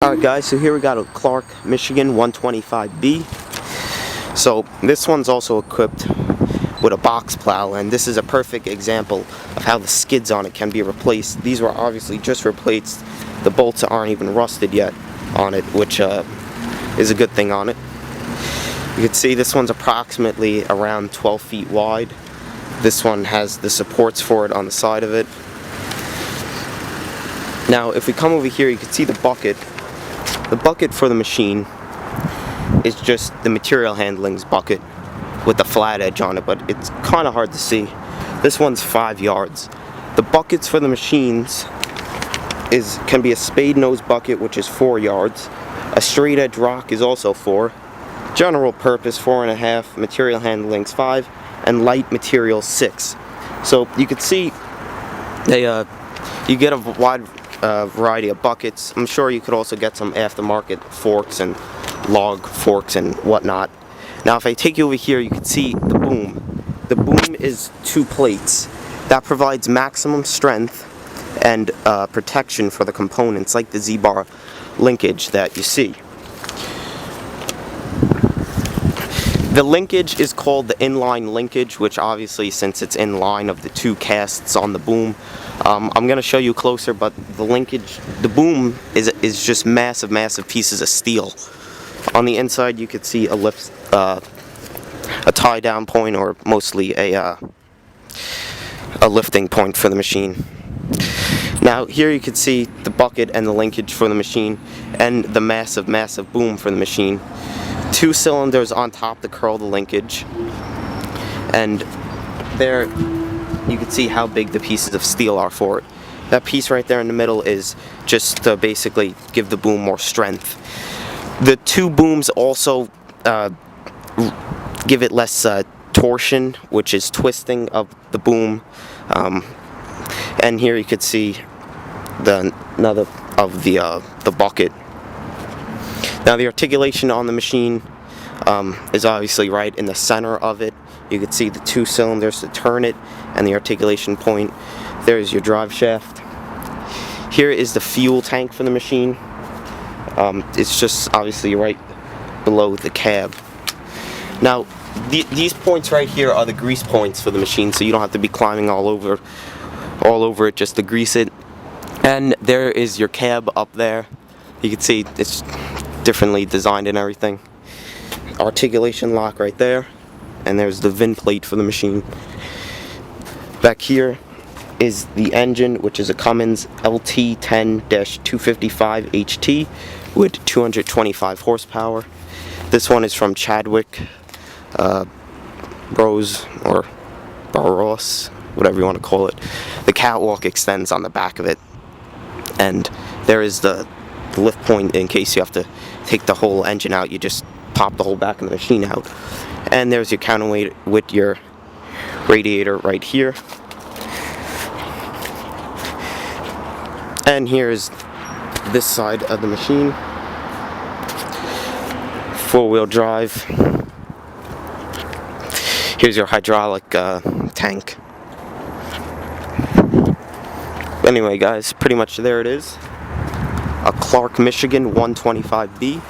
Alright guys, so here we got a Clark, Michigan 125B. So this one's also equipped with a box plow, and this is a perfect example of how the skids on it can be replaced. These were obviously just replaced. The bolts aren't even rusted yet on it, which is a good thing on it. You can see this one's approximately around 12 feet wide. This one has the supports for it on the side of it. Now if we come over here, you can see the bucket. The bucket for the machine is just the material handling's bucket with the flat edge on it, but it's kind of hard to see. This one's 5 yards. The buckets for the machines can be a spade nose bucket, which is 4 yards. A straight edge rock is also 4. General purpose 4.5. Material handling's 5, and light material 6. So you can see you get a wide variety of buckets. I'm sure you could also get some aftermarket forks and log forks and whatnot. Now if I take you over here, you can see the boom. The boom is 2 plates. That provides maximum strength and protection for the components, like the Z-bar linkage that you see. The linkage is called the inline linkage, which obviously, since it's in line of the 2 casts on the boom, I'm going to show you closer, but the linkage, the boom is just massive pieces of steel. On the inside you could see a lift, a tie down point, or mostly a lifting point for the machine. Now here you can see the bucket and the linkage for the machine, and the massive boom for the machine. 2 cylinders on top to curl the linkage, and there you can see how big the pieces of steel are for it. That piece right there in the middle is just to basically give the boom more strength. The 2 booms also give it less torsion, which is twisting of the boom. And here you could see another of the bucket. Now the articulation on the machine is obviously right in the center of it. You can see the 2 cylinders to turn it, and the articulation point. There's your drive shaft. Here is the fuel tank for the machine. It's just obviously right below the cab. Now these points right here are the grease points for the machine, so you don't have to be climbing all over it just to grease it. And there is your cab up there. You can see it's differently designed and everything. Articulation lock right there, and there's the VIN plate for the machine. Back here is the engine, which is a Cummins LT10-255 HT with 225 horsepower. This one is from Chadwick Rose, or Barros, whatever you want to call it. The catwalk extends on the back of it, and there is the lift point in case you have to take the whole engine out. You just pop the whole back of the machine out. And there's your counterweight with your radiator right here. And here's this side of the machine. 4-wheel drive. Here's your hydraulic tank. Anyway guys, pretty much there it is. A Clark, Michigan 125B.